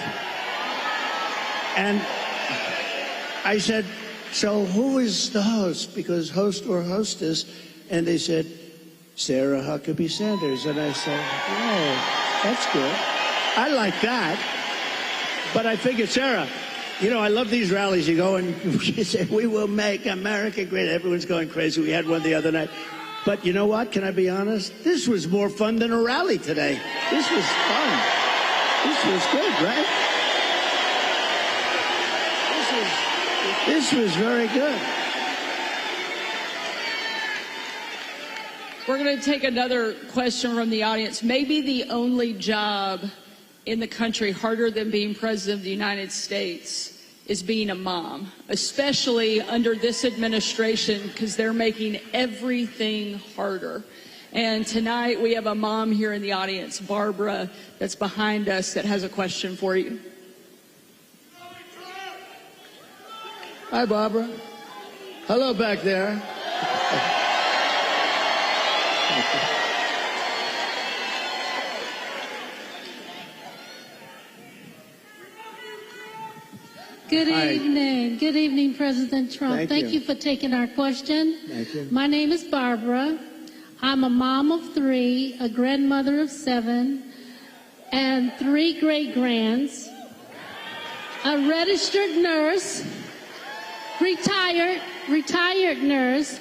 I said, so who is the host? Because host or hostess. And they said, Sarah Huckabee Sanders. And I said, oh, that's good. I like that. But I figured, Sarah, you know, I love these rallies. You go and you say, we will make America great. Everyone's going crazy. We had one the other night. But you know what? Can I be honest? This was more fun than a rally today. This was fun. This was good, right? This was very good. We're going to take another question from the audience. Maybe the only job in the country harder than being president of the United States is being a mom, especially under this administration, because they're making everything harder. And tonight we have a mom here in the audience, Barbara, that's behind us, that has a question for you. Hi, Barbara. Hello back there. Good evening. Good evening, President Trump. Thank you for taking our question. Thank you. My name is Barbara. I'm a mom of 3, a grandmother of 7, and 3 great-grands, a registered nurse, retired nurse.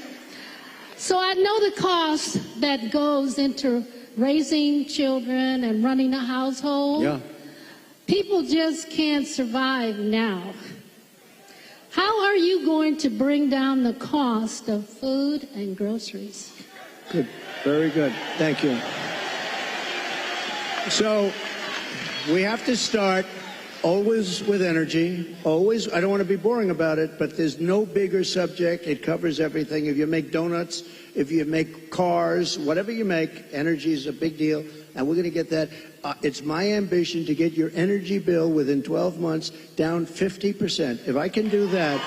So I know the cost that goes into raising children and running a household. Yeah. People just can't survive now. How are you going to bring down the cost of food and groceries? Good. Very good. Thank you. So we have to start always with energy. Always. I don't want to be boring about it, but there's no bigger subject. It covers everything. If you make donuts, if you make cars, whatever you make, energy is a big deal. And we're going to get that. It's my ambition to get your energy bill within 12 months down 50%. If I can do that,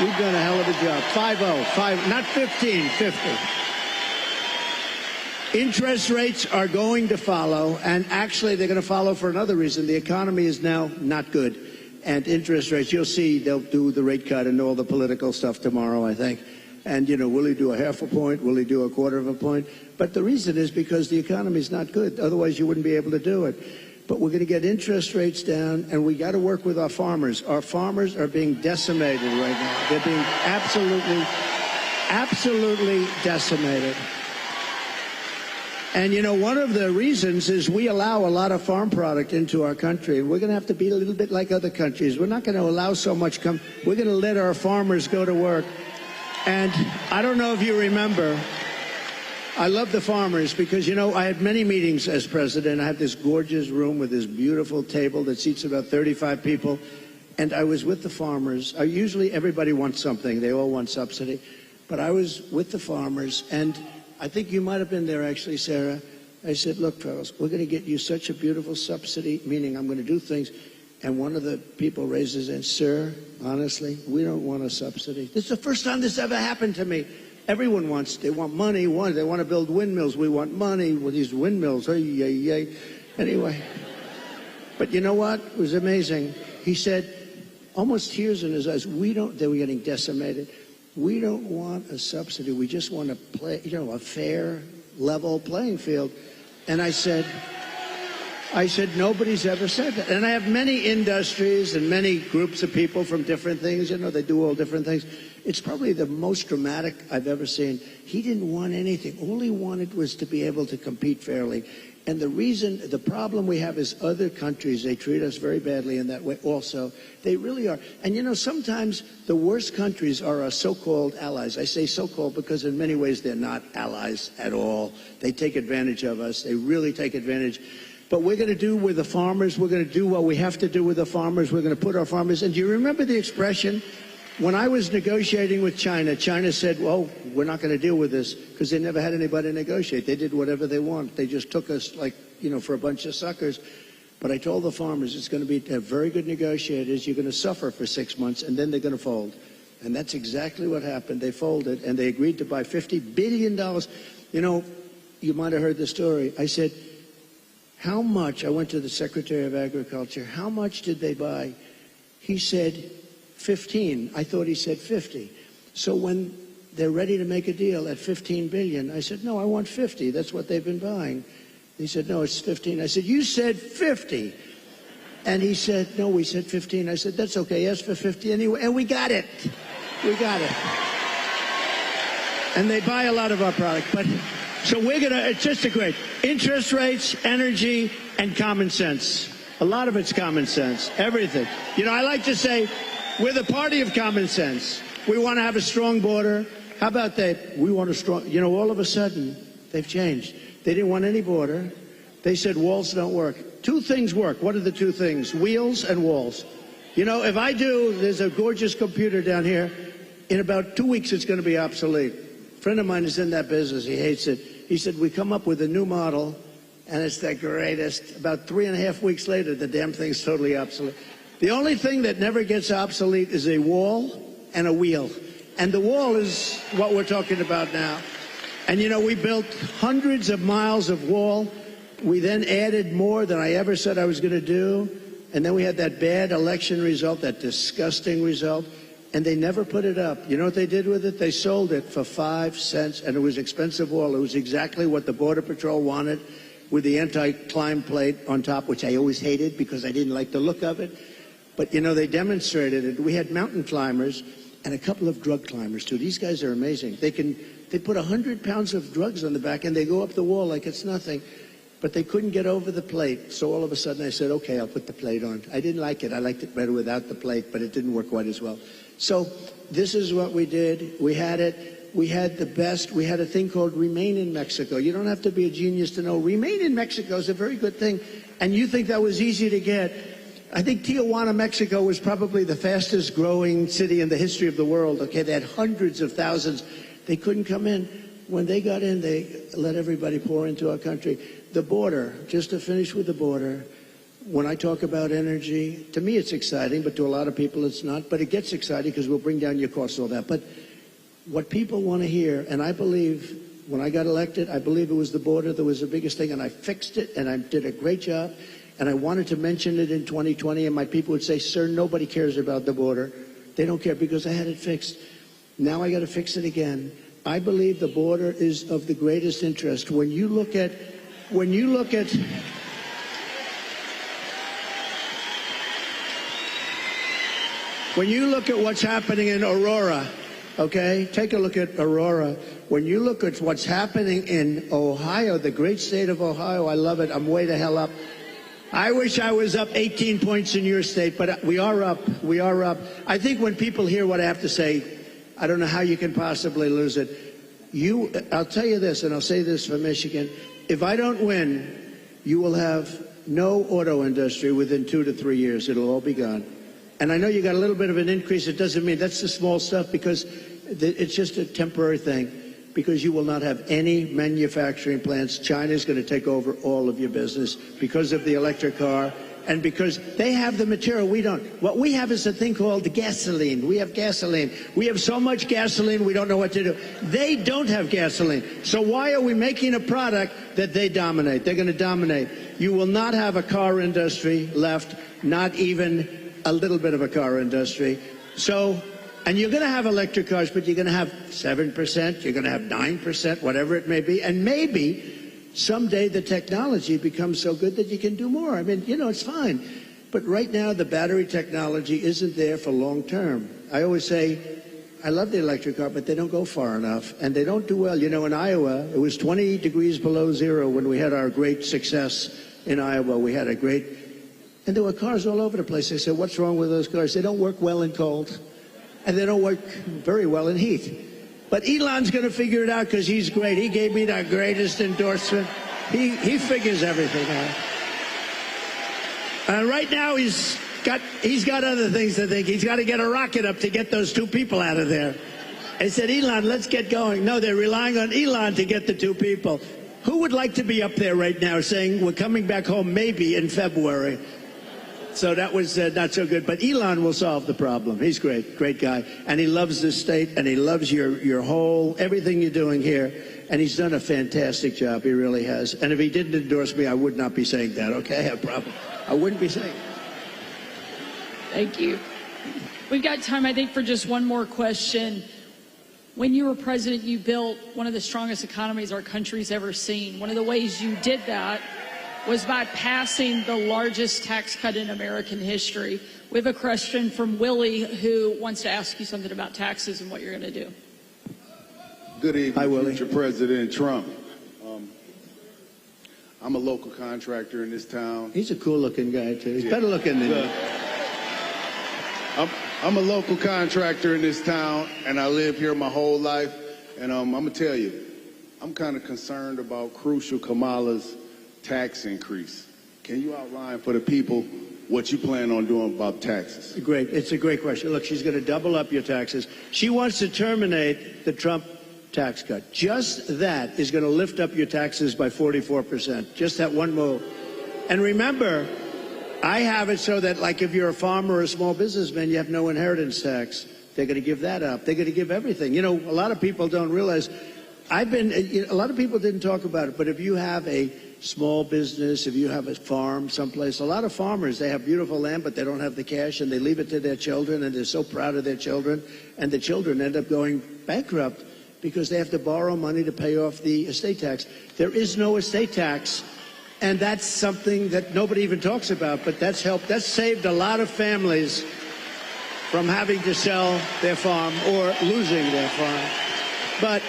you've done a hell of a job. 5-0, not 15, 50. Interest rates are going to follow, and actually they're going to follow for another reason. The economy is now not good. And interest rates, you'll see they'll do the rate cut and all the political stuff tomorrow, I think. And, you know, will he do a half a point? Will he do a quarter of a point? But the reason is because the economy is not good. Otherwise, you wouldn't be able to do it. But we're going to get interest rates down, and we got to work with our farmers. Our farmers are being decimated right now. They're being absolutely decimated. And, you know, one of the reasons is we allow a lot of farm product into our country. We're going to have to be a little bit like other countries. We're not going to allow so much come. We're going to let our farmers go to work. And I don't know if you remember, I love the farmers because, you know, I had many meetings as president. I have this gorgeous room with this beautiful table that seats about 35 people. And I was with the farmers. Usually everybody wants something. They all want subsidy. But I was with the farmers, and I think you might have been there, actually, Sarah. I said, look, fellas, we're going to get you such a beautiful subsidy, meaning I'm going to do things. And one of the people raises and, sir, honestly, we don't want a subsidy. This is the first time this ever happened to me. Everyone wants, they want money. They want to build windmills. We want money with these windmills. Anyway. But you know what? It was amazing. He said, almost tears in his eyes, they were getting decimated. We don't want a subsidy. We just want to play, you know, a fair, level playing field. And I said, nobody's ever said that. And I have many industries and many groups of people from different things. You know, they do all different things. It's probably the most dramatic I've ever seen. He didn't want anything. All he wanted was to be able to compete fairly. And the problem we have is other countries, they treat us very badly in that way also. They really are. And, you know, sometimes the worst countries are our so-called allies. I say so-called because in many ways they're not allies at all. They take advantage of us. They really take advantage. But we're going to do with the farmers. We're going to do what we have to do with the farmers. We're going to put our farmers. And do you remember the expression? When I was negotiating with China, China said, well, we're not going to deal with this because they never had anybody negotiate. They did whatever they want. They just took us like, you know, for a bunch of suckers. But I told the farmers it's going to be very good negotiators. You're going to suffer for 6 months, and then they're going to fold. And that's exactly what happened. They folded, and they agreed to buy $50 billion. You know, you might have heard the story. I said, how much? I went to the Secretary of Agriculture. How much did they buy? He said 15. I thought he said 50. So when they're ready to make a deal at 15 billion, I said, no, I want 50. That's what they've been buying. He said, no, it's 15. I said, you said 50. And he said, no, we said 15. I said, that's okay. Ask for 50 anyway. And we got it. We got it. And they buy a lot of our product. But so we're going to, it's just a great interest rates, energy, and common sense. A lot of it's common sense. Everything. You know, I like to say, we're the party of common sense. We want to have a strong border. How about that? We want a strong, you know, all of a sudden, they've changed. They didn't want any border. They said walls don't work. Two things work. What are the two things? Wheels and walls. You know, if I do, there's a gorgeous computer down here. In about 2 weeks, it's going to be obsolete. A friend of mine is in that business. He hates it. He said, we come up with a new model, and it's the greatest. About 3.5 weeks later, the damn thing's totally obsolete. The only thing that never gets obsolete is a wall and a wheel. And the wall is what we're talking about now. And, you know, we built hundreds of miles of wall. We then added more than I ever said I was going to do. And then we had that bad election result, that disgusting result. And they never put it up. You know what they did with it? They sold it for 5 cents. And it was expensive wall. It was exactly what the Border Patrol wanted, with the anti-climb plate on top, which I always hated because I didn't like the look of it. But, you know, they demonstrated it. We had mountain climbers and a couple of drug climbers, too. These guys are amazing. They put 100 pounds of drugs on the back, and they go up the wall like it's nothing. But they couldn't get over the plate. So all of a sudden I said, okay, I'll put the plate on. I didn't like it. I liked it better without the plate, but it didn't work quite as well. So this is what we did. We had it. We had the best. We had a thing called Remain in Mexico. You don't have to be a genius to know. Remain in Mexico is a very good thing. And you think that was easy to get. I think Tijuana, Mexico was probably the fastest growing city in the history of the world. Okay, they had hundreds of thousands. They couldn't come in. When they got in, they let everybody pour into our country. The border, just to finish with the border, when I talk about energy, to me it's exciting, but to a lot of people it's not. But it gets exciting because we'll bring down your costs, all that. But what people want to hear, and I believe when I got elected, I believe it was the border that was the biggest thing, and I fixed it, and I did a great job. And I wanted to mention it in 2020, and my people would say, sir, nobody cares about the border. They don't care because I had it fixed. Now I got to fix it again. I believe the border is of the greatest interest. When you look at what's happening in Aurora, okay? Take a look at Aurora. When you look at what's happening in Ohio, the great state of Ohio, I love it. I'm way the hell up. I wish I was up 18 points in your state, but we are up. We are up. I think when people hear what I have to say, I don't know how you can possibly lose it. I'll tell you this, and I'll say this for Michigan. If I don't win, you will have no auto industry within 2 to 3 years. It'll all be gone. And I know you got a little bit of an increase. It doesn't mean that's the small stuff, because it's just a temporary thing, because you will not have any manufacturing plants. China's going to take over all of your business because of the electric car, and because they have the material we don't. What we have is a thing called gasoline. We have gasoline. We have so much gasoline we don't know what to do. They don't have gasoline. So why are we making a product that they dominate? They're going to dominate. You will not have a car industry left, not even a little bit of a car industry. So, and you're going to have electric cars, but you're going to have 7%, you're going to have 9%, whatever it may be, and maybe someday the technology becomes so good that you can do more. I mean, you know, it's fine. But right now, the battery technology isn't there for long term. I always say, I love the electric car, but they don't go far enough, and they don't do well. You know, in Iowa, it was 20 degrees below zero when we had our great success in Iowa. We had a great, and there were cars all over the place. I said, what's wrong with those cars? They don't work well in cold, and they don't work very well in heat. But Elon's going to figure it out, because he's great. He gave me the greatest endorsement. He figures everything out. Right now he's got other things to think. He's got to get a rocket up to get those 2 people out of there. I said, Elon, let's get going. No, they're relying on Elon to get the 2 people. Who would like to be up there right now saying we're coming back home maybe in February? So that was not so good. But Elon will solve the problem. He's great, great guy. And he loves this state, and he loves your whole, everything you're doing here. And he's done a fantastic job. He really has. And if he didn't endorse me, I would not be saying that, okay? I wouldn't be saying it. Thank you. We've got time, I think, for just one more question. When you were president, you built one of the strongest economies our country's ever seen. One of the ways you did that was by passing the largest tax cut in American history. We have a question from Willie, who wants to ask you something about taxes and what you're going to do. Good evening, Hi, Willie. future President Trump. I'm a local contractor in this town. He's a cool-looking guy, too. He's better looking than you. I'm a local contractor in this town, and I live here my whole life. And I'm going to tell you, I'm kind of concerned about crucial Kamala's tax increase. Can you outline for the people what you plan on doing about taxes? Great. It's a great question. Look, she's going to double up your taxes. She wants to terminate the Trump tax cut. Just that is going to lift up your taxes by 44%. Just that one move. And remember, I have it so that, like, if you're a farmer or a small businessman, you have no inheritance tax. They're going to give that up. They're going to give everything. You know, a lot of people don't realize, a lot of people didn't talk about it, but if you have a small business, if you have a farm someplace, a lot of farmers, they have beautiful land, but they don't have the cash, and they leave it to their children, and they're so proud of their children, and the children end up going bankrupt because they have to borrow money to pay off the estate tax. There is no estate tax, and that's something that nobody even talks about, but that's helped. That's saved a lot of families from having to sell their farm or losing their farm.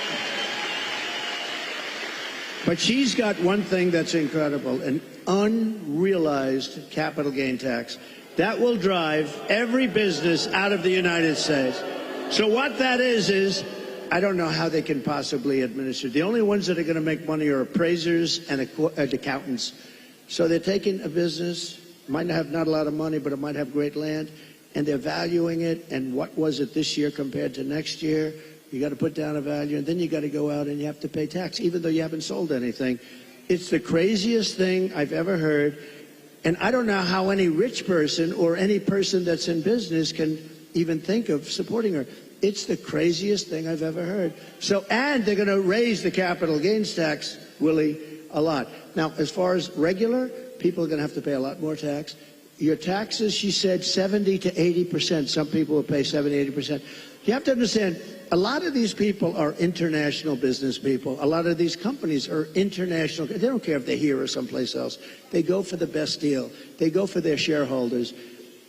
But she's got one thing that's incredible, an unrealized capital gain tax. That will drive every business out of the United States. So what that is I don't know how they can possibly administer. The only ones that are going to make money are appraisers and accountants. So they're taking a business, might have not a lot of money, but it might have great land, and they're valuing it, and what was it this year compared to next year? You got to put down a value, and then you got to go out and you have to pay tax, even though you haven't sold anything. It's the craziest thing I've ever heard, and I don't know how any rich person or any person that's in business can even think of supporting her. It's the craziest thing I've ever heard. So, and they're going to raise the capital gains tax, Willie, a lot. Now, as far as regular, people are going to have to pay a lot more tax. Your taxes, she said, 70 to 80%. Some people will pay 70, 80%. You have to understand, a lot of these people are international business people. A lot of these companies are international. They don't care if they're here or someplace else. They go for the best deal. They go for their shareholders.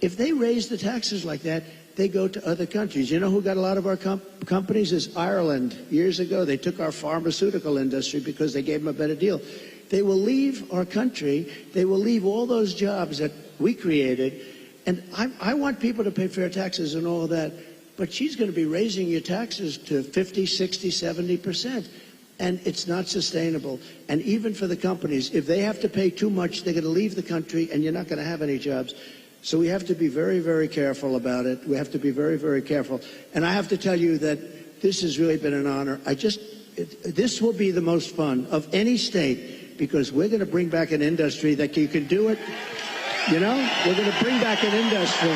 If they raise the taxes like that, they go to other countries. You know who got a lot of our companies? Is Ireland. Years ago, they took our pharmaceutical industry because they gave them a better deal. They will leave our country. They will leave all those jobs that we created. And I want people to pay fair taxes and all of that. But she's going to be raising your taxes to 50, 60, 70%. And it's not sustainable. And even for the companies, if they have to pay too much, they're going to leave the country and you're not going to have any jobs. So we have to be very, very careful about it. We have to be very, very careful. And I have to tell you that this has really been an honor. This will be the most fun of any state because we're going to bring back an industry that you can do it. You know, we're going to bring back an industry.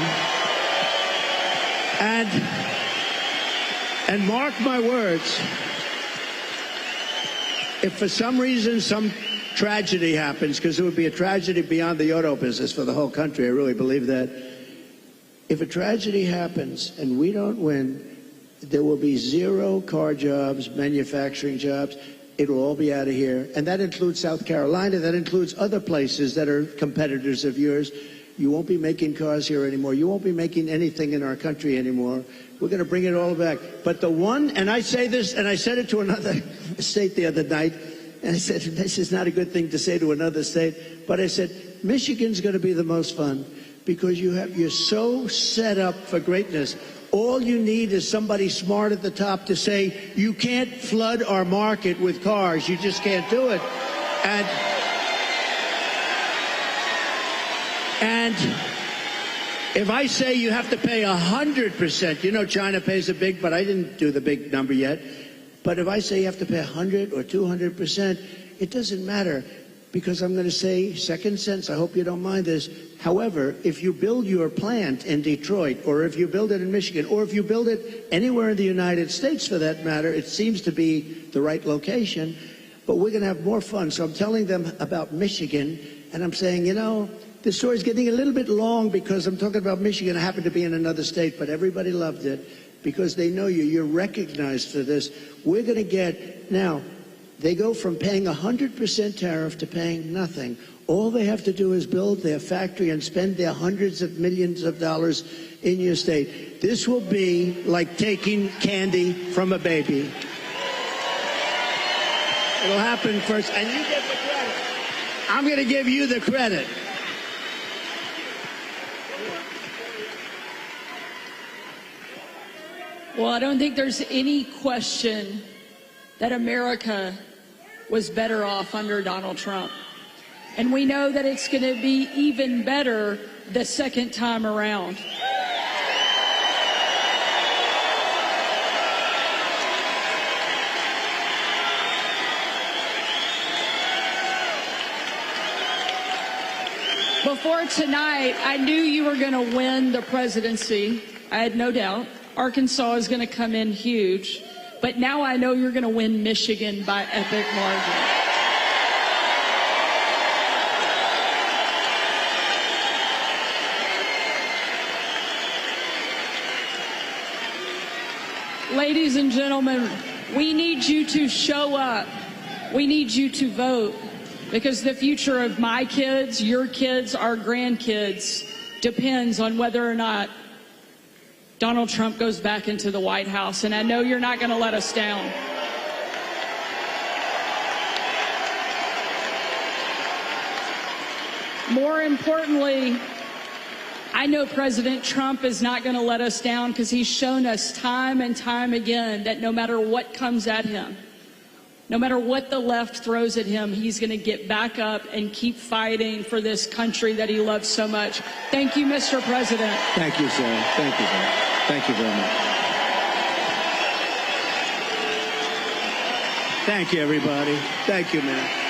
And mark my words, if for some reason some tragedy happens, because it would be a tragedy beyond the auto business for the whole country, I really believe that. If a tragedy happens and we don't win, there will be 0 car jobs, manufacturing jobs. It will all be out of here. And that includes South Carolina. That includes other places that are competitors of yours. You won't be making cars here anymore. You won't be making anything in our country anymore. We're going to bring it all back. But the one, and I say this, and I said it to another state the other night, and I said, this is not a good thing to say to another state, but I said, Michigan's going to be the most fun because you're so set up for greatness. All you need is somebody smart at the top to say, you can't flood our market with cars. You just can't do it. And if I say you have to pay 100%, you know China pays a big, but I didn't do the big number yet. But if I say you have to pay 100 or 200%, it doesn't matter because I'm going to say, second sense, I hope you don't mind this. However, if you build your plant in Detroit, or if you build it in Michigan, or if you build it anywhere in the United States for that matter, it seems to be the right location, but we're going to have more fun. So I'm telling them about Michigan, and I'm saying, you know, the story's getting a little bit long because I'm talking about Michigan. I happen to be in another state, but everybody loved it because they know you. You're recognized for this. We're going to get, now, they go from paying 100% tariff to paying nothing. All they have to do is build their factory and spend their hundreds of millions of dollars in your state. This will be like taking candy from a baby. It'll happen first, and you get the credit. I'm going to give you the credit. Well, I don't think there's any question that America was better off under Donald Trump. And we know that it's going to be even better the second time around. Before tonight, I knew you were going to win the presidency. I had no doubt. Arkansas is going to come in huge. But now I know you're going to win Michigan by epic margin. Ladies and gentlemen, we need you to show up. We need you to vote because the future of my kids, your kids, our grandkids depends on whether or not Donald Trump goes back into the White House. And I know you're not going to let us down. More importantly, I know President Trump is not going to let us down because he's shown us time and time again that no matter what comes at him, no matter what the left throws at him, he's going to get back up and keep fighting for this country that he loves so much. Thank you, Mr. President. Thank you, sir. Thank you, sir. Thank you very much. Thank you, everybody. Thank you, man.